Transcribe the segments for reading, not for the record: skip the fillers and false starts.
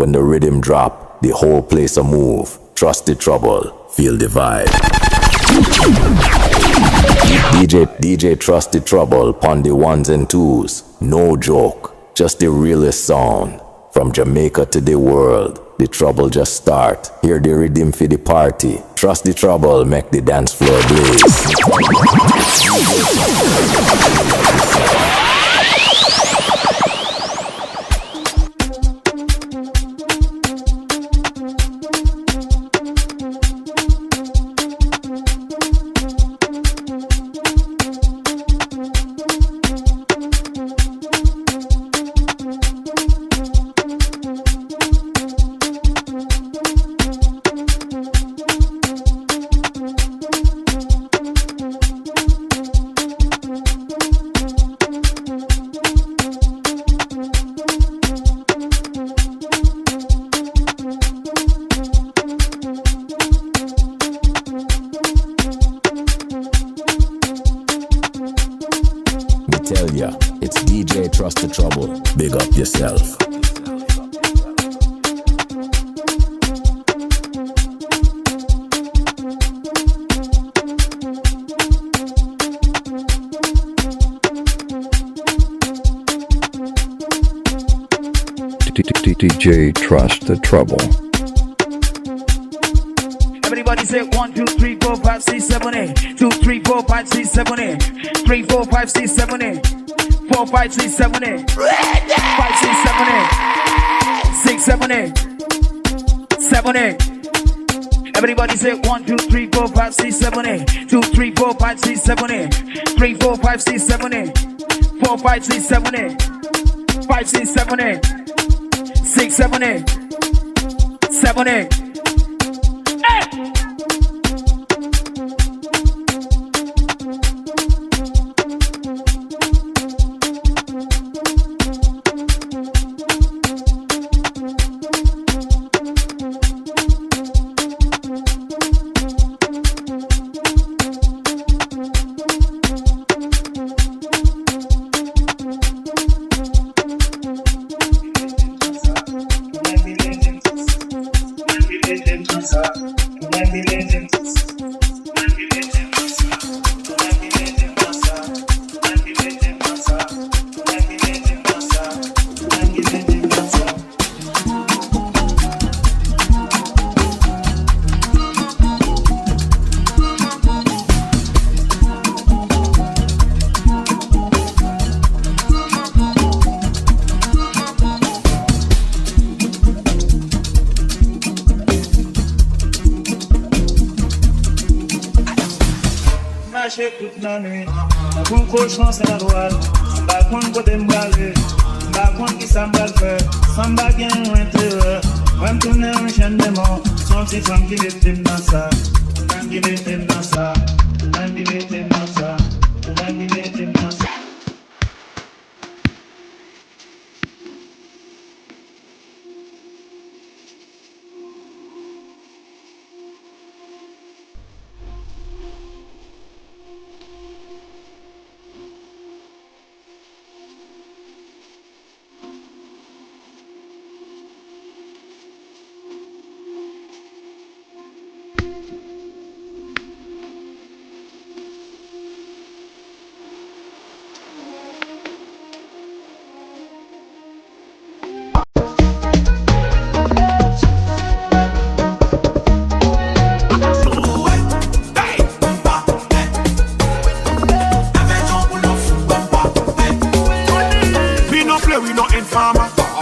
When the rhythm drop, the whole place a move. Trust the trouble, feel the vibe. DJ Trust the Trouble pon the ones and twos. No joke, just the realest sound. From Jamaica to the world, the trouble just start. Hear the rhythm for the party. Trust the trouble, make the dance floor blaze. Tell ya, it's DJ Trust the Trouble. Big up yourself. DJ Trust the Trouble. Everybody say 1, 2, 3, 4, 5, 6, 7, 8. 2, 3, 4, 5, 6, 7, 8. 3, 4, 5, 6, 7, 8. 4, 5, 6, 7, 8. 5, 6, 7, 8. 6, 7, 8. 7, 8. Everybody say 1, 2, 3, 4, 5, 6, 7, 8. 2, 3, 4, 5, 6, 7, 8. 3, 4, 5, 6, 7, 8. 4, 5, 6, 7, 8. 5, 6, 7, 8. 6, 7, 8. 7, 8. Toute la nuit, pour cochon c'est la droite. Par contre, côté m'balé, par contre, qui s'en va faire, sans baguette ou intérieur. Même tourner un chaîne de mort, son petit femme qui était dans ça, qui était dans ça, qui était dans ça, qui était dans ça.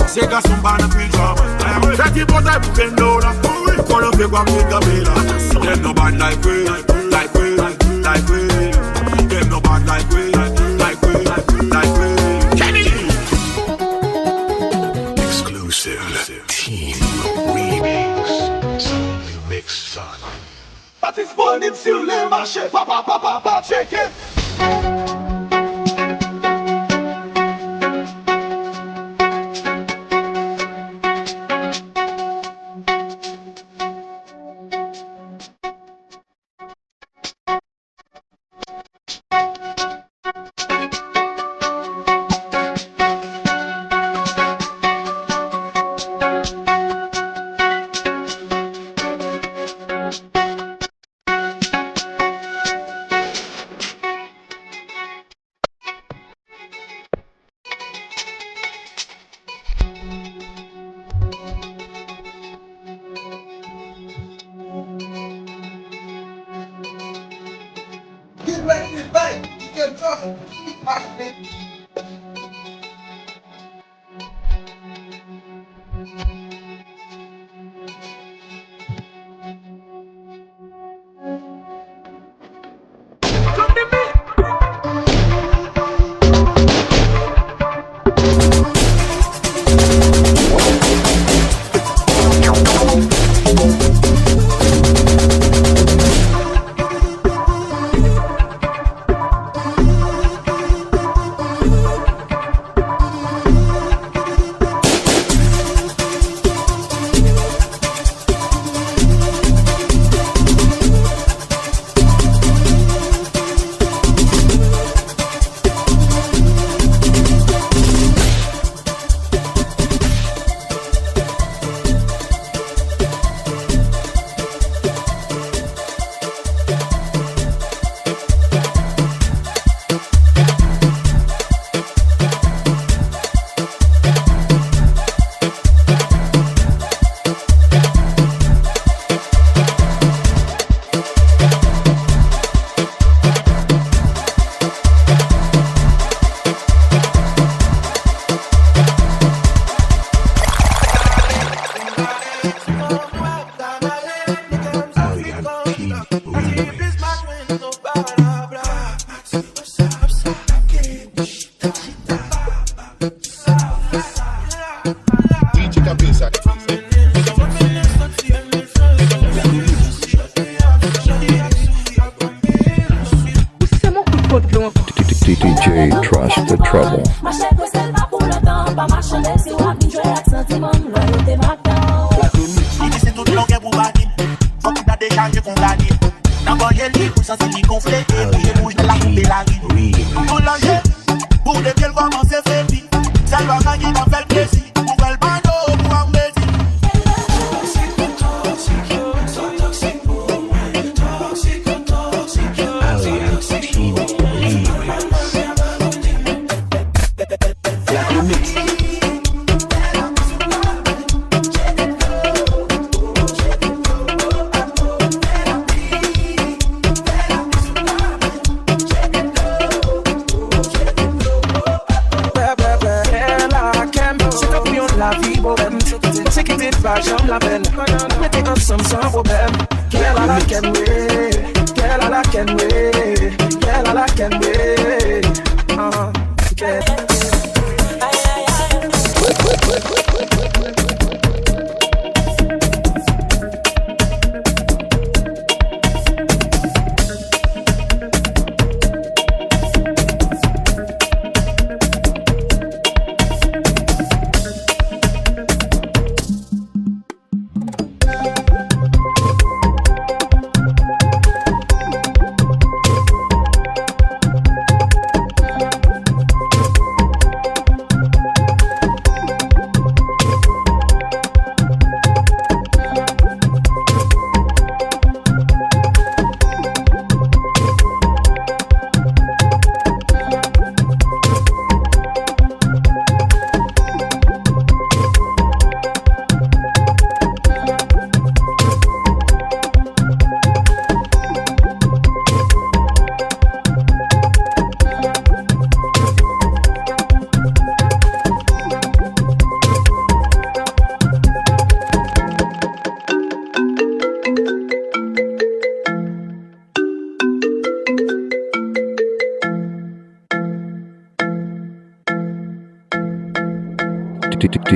C'est gars son ban puis drama. Fait qu'il porte pour bend down. Qu'on fait quoi avec Gabela. Them no bad like we, like we, like we. Them no bad like we, like we, like we. Kenny. Exclusive team remix. Only mix son. Pas disponible sur le marché. Papa, check it. get tough. DJ Trust Thé Trouble.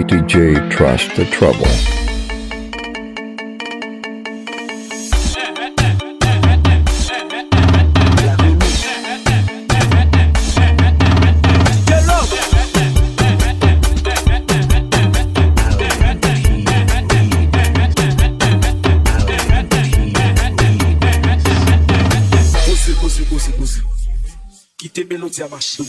DJ Trust Thé Trouble. Quittez mélodie à machine.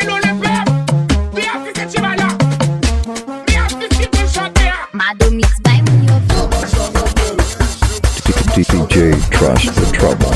In on the DJ TRUST Thé Trouble.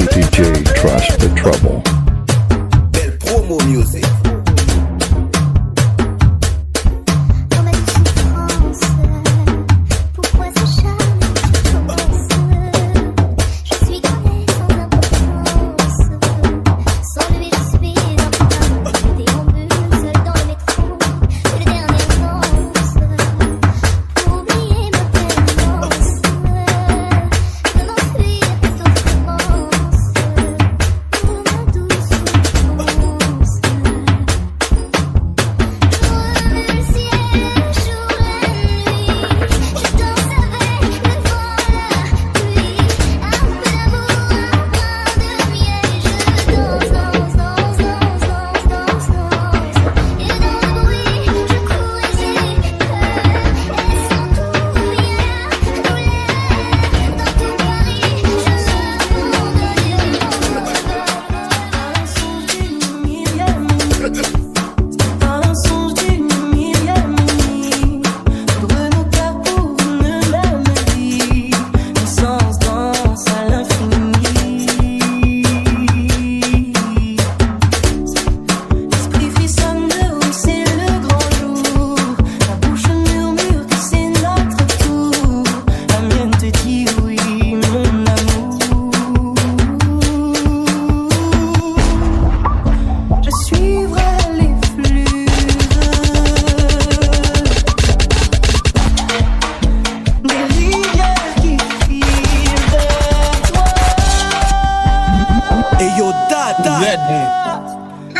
DJ TRUST Thé Trouble. Belle promo music.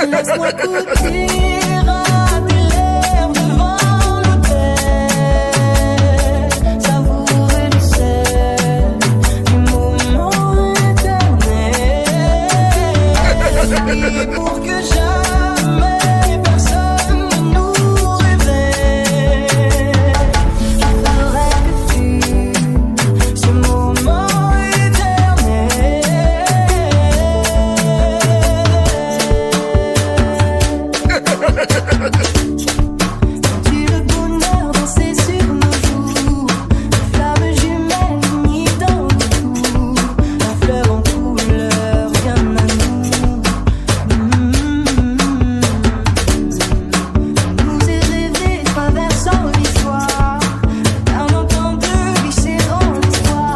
Laisse-moi goûter à tes lèvres devant l'hôtel, savourer le sel du moment éternel. Prier pour que jamais personne ne nous révèle. Je ferai que tu ce moment éternel. Tu le bonheur danser sur nos joues, la flamme jumelle unie dans le cou, la fleur en couleur vient à nous. Nous est rêvé traversant l'histoire, d'un entend de glisser dans l'espoir,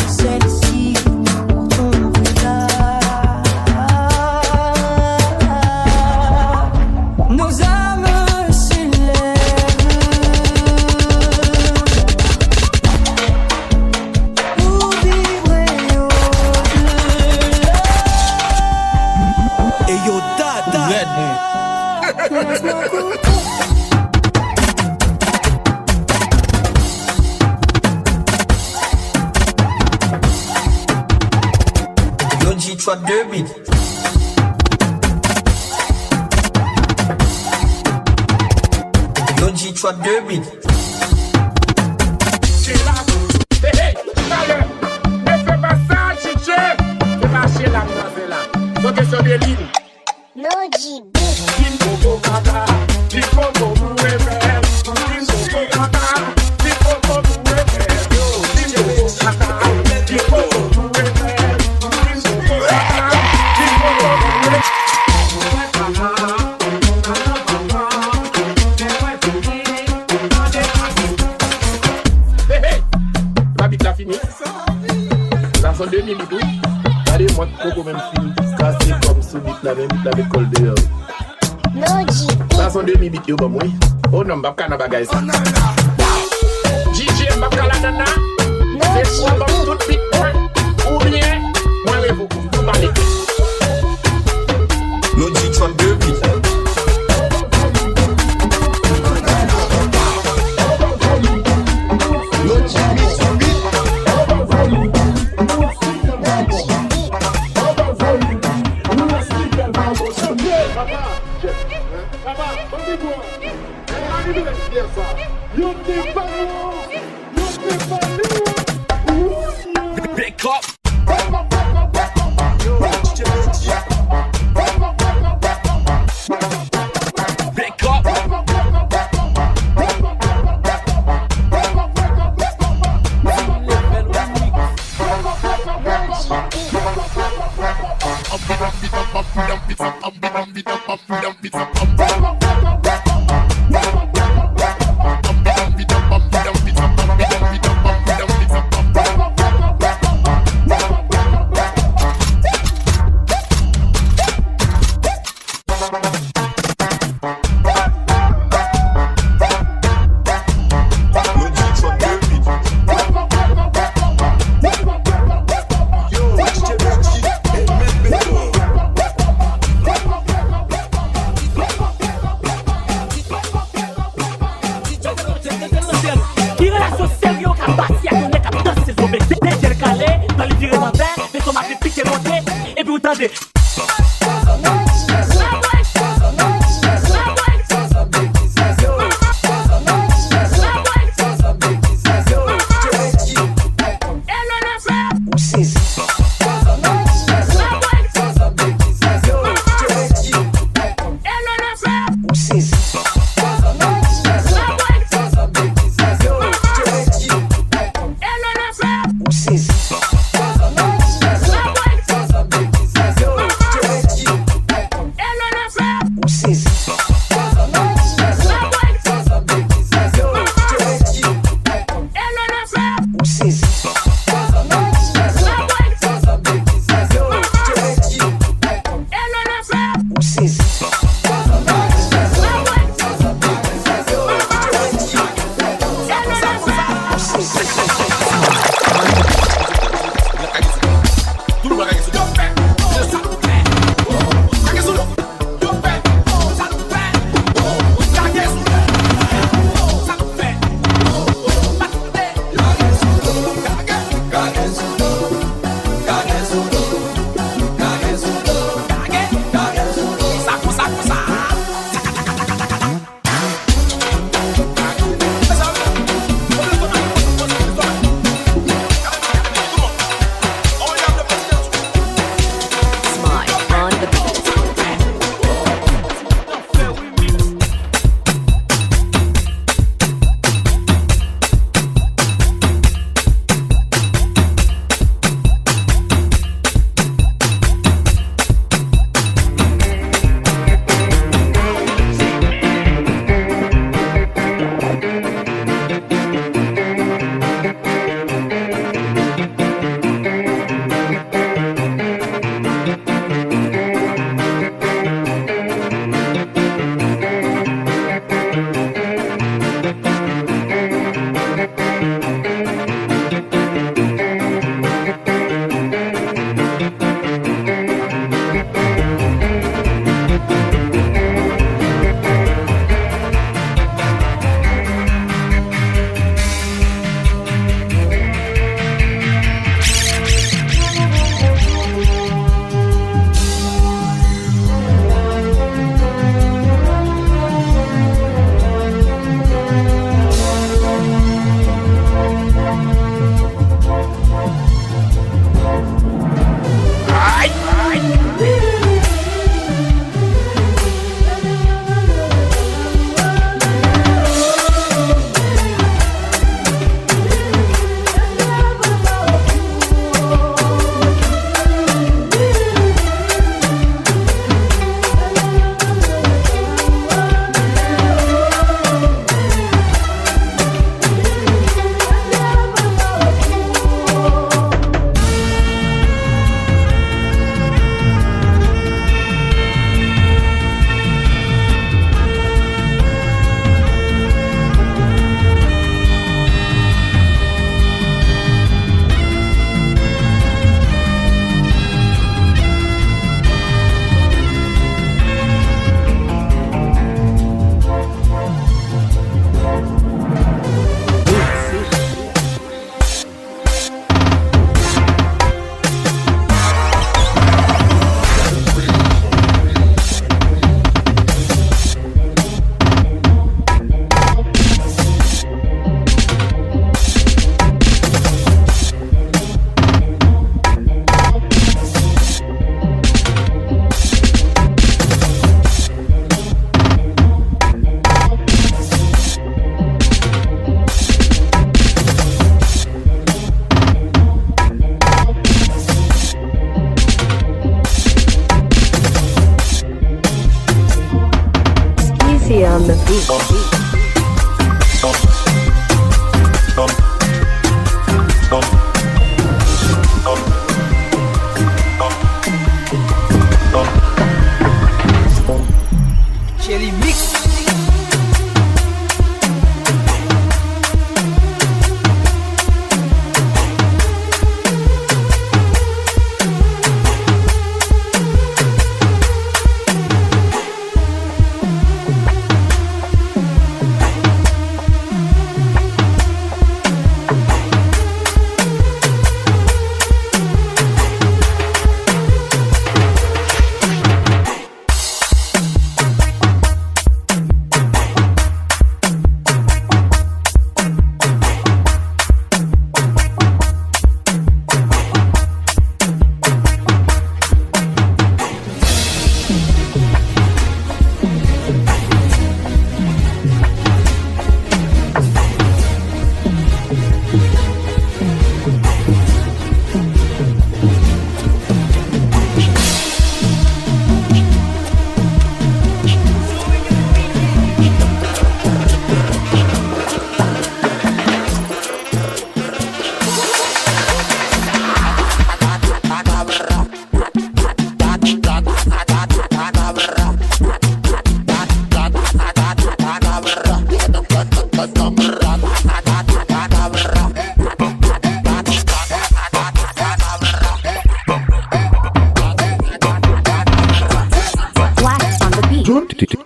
celle-ci pour ton regard. Nos âmes s'élèvent pour vibrer au-delà. Et yo dada. Laisse-moi goûter. Yo G3 2 bits. Yo G3 2 bits. Ça sont 2 minutes, oui. Regardez-moi, Coco même film. Ça c'est comme sous bit la même colle dehors. Ça sont 2 minutes, yo, bon, oui. Oh non, m'bap kana bagay ça. DJ m'bap kala nana. C'est soit bon tout bit, ou bien, moi, mais vous parlez. Yo G3 2 bits. Pick up. Bexy on the beat. JONèLMIX.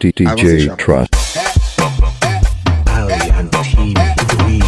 DJ Trust. Ali and Team Green.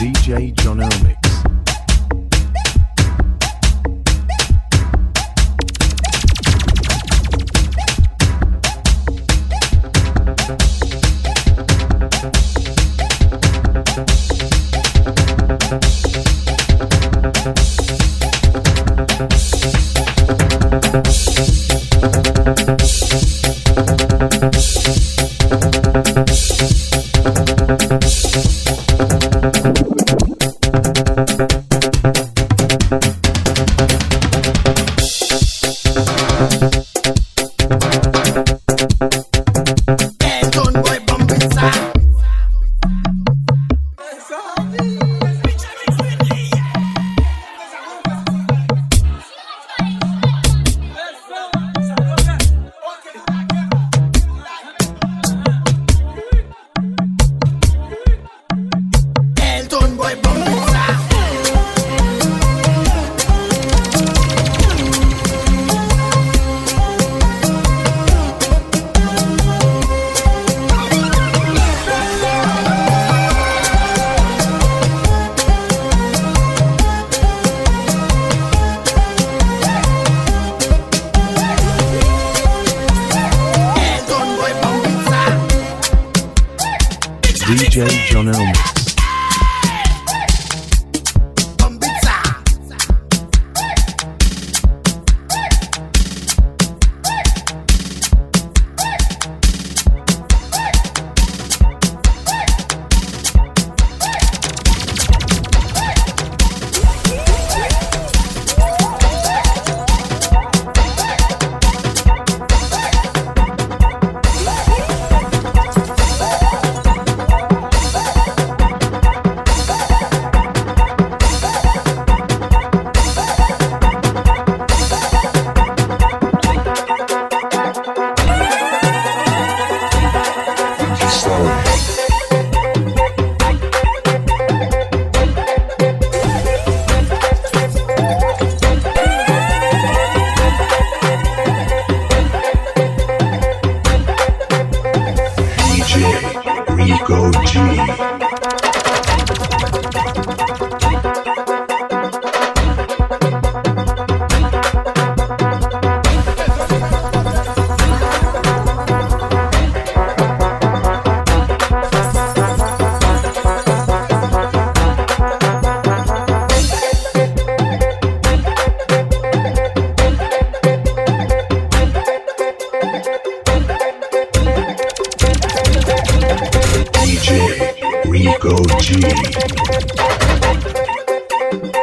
DJ JONèLMIX. DJ JONèLMIX.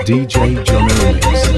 DJ JONèLMIX.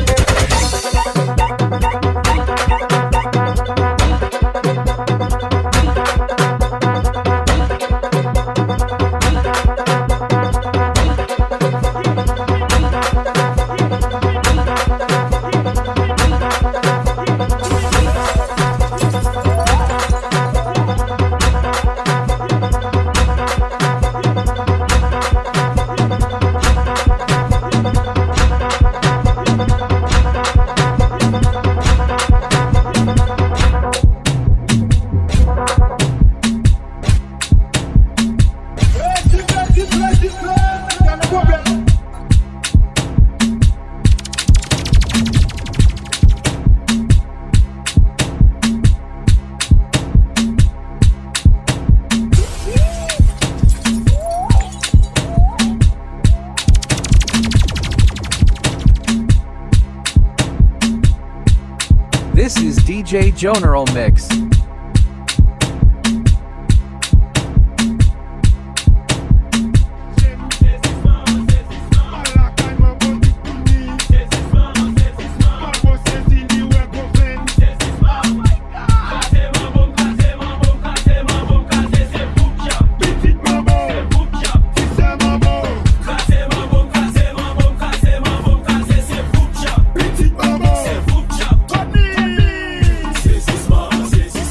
This is DJ JONèLMIX. This is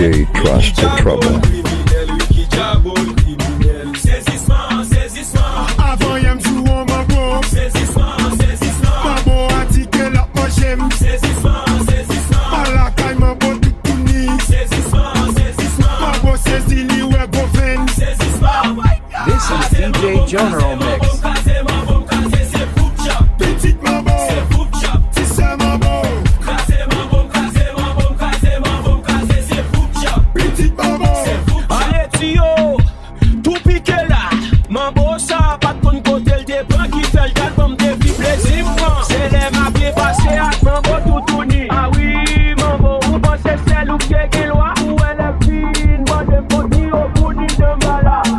DJ TRUST Thé Trouble. Avant y'a m'jou en mabo. Mabo a tiqué la pochème. A la caille mabo tout tourni. Mabo saisi li ouais bofen. This is DJ JONèLMIX. Petite mabo. Si c'est mabo. Petite mabo. Allez tio, tout piqué là. Mambo ça, pas de ton côté le dépend qui fait le calme de vie plaisir. C'est les mains bien passées à mambo tout tourné. Ah oui, mambo, vous pensez c'est l'où qui est loi. Où elle est fine, moi de poti au bout de malade.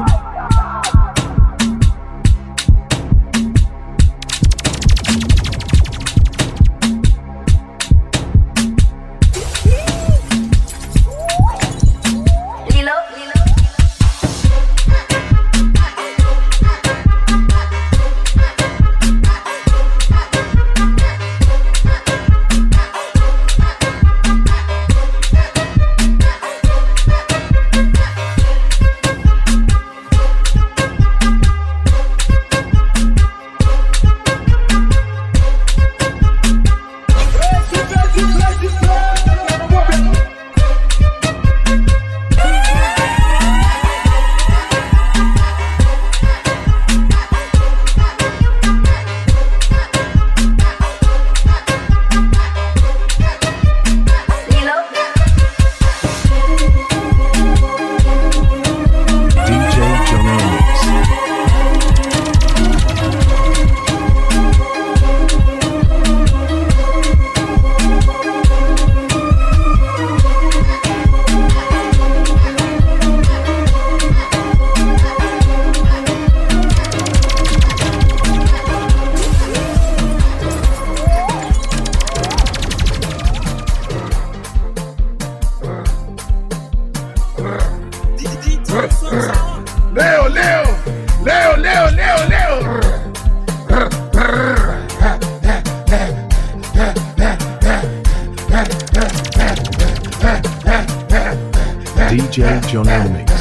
DJ JONèLMIX.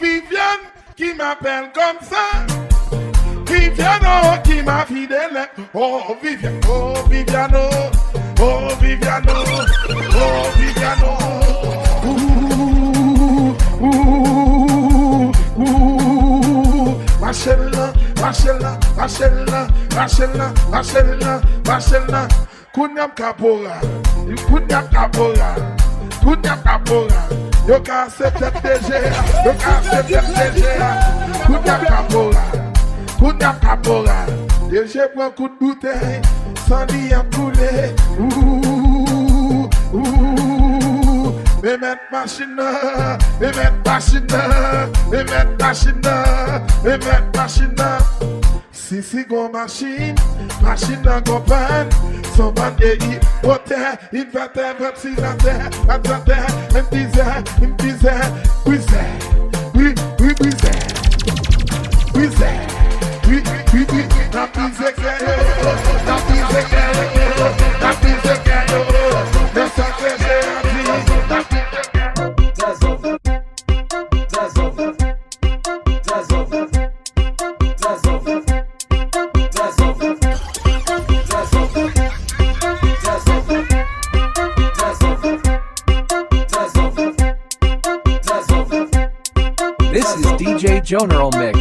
Viviane qui m'appelle comme ça. Viviano qui m'a fidèle. Oh Viviane, oh Viviano, oh Viviano, oh Viviano. Machella, Machella, Machella, Machella, Machella, Machella. Kunyam kapora, kunyam kapora, kunyam kapora. Yo ka accepte DG, yo ka accepte DG. Kunyam kapora, kunyam kapora. DG prend coup de bouteille, sans lui a coulé. Me mettre machine, me mettre machine, me mettre machine, me mettre machine. Si go machine, machine go pan. Son ban et moteur, inverter, ventilateur, attenteur, un disait, brisé, oui, brisé, brisé, oui, la brisé, la brisé, la brisé, le sacré, This is DJ JONèLMIX.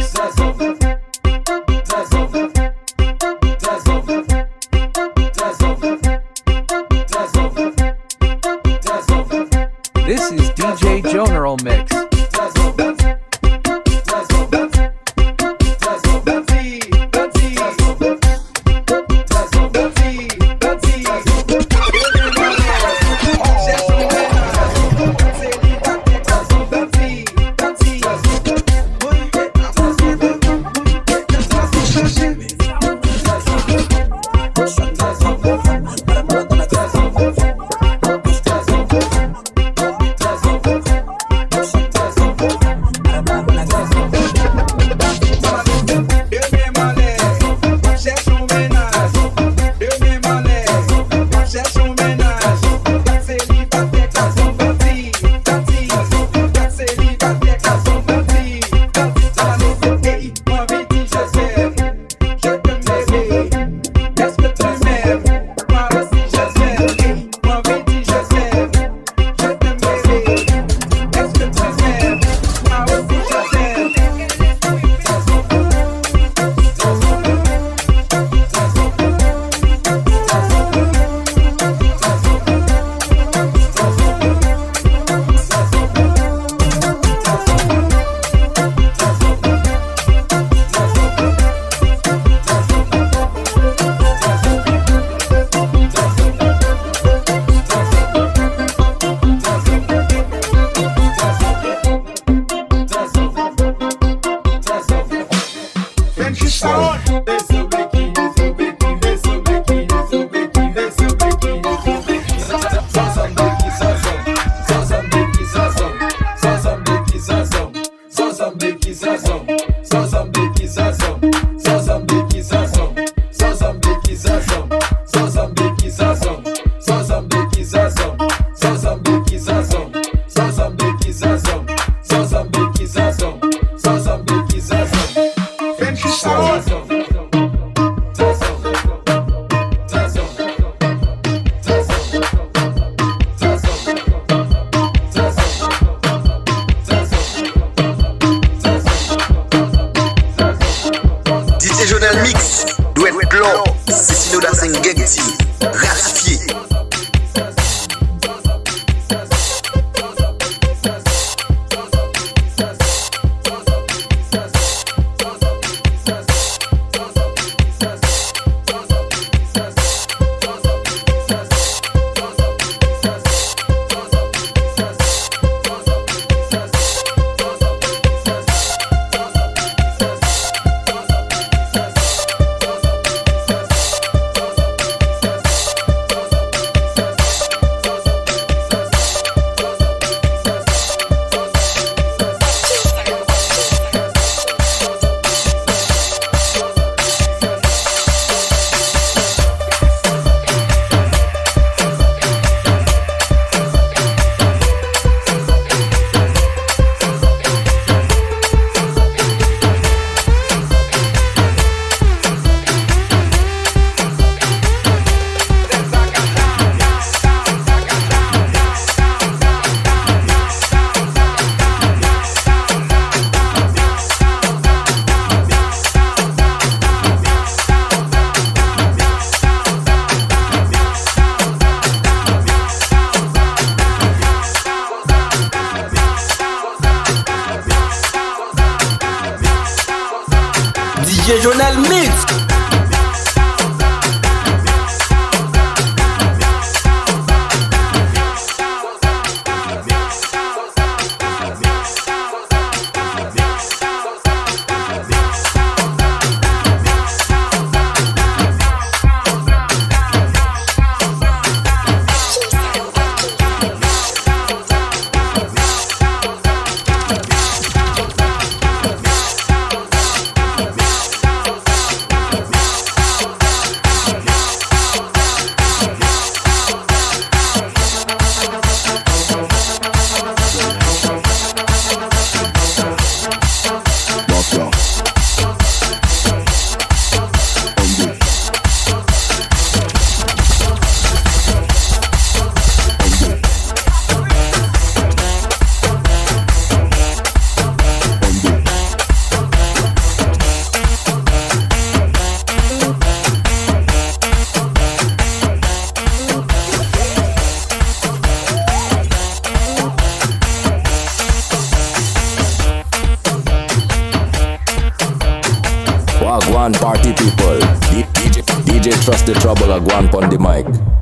This is DJ JONèLMIX. DJ JONèLMIX doit être blanc, c'est sinon là c'est un gangti, ratifié. DJ JONèLMIX. Wagwan party people, DJ TRUST Thé Trouble a go on the mic.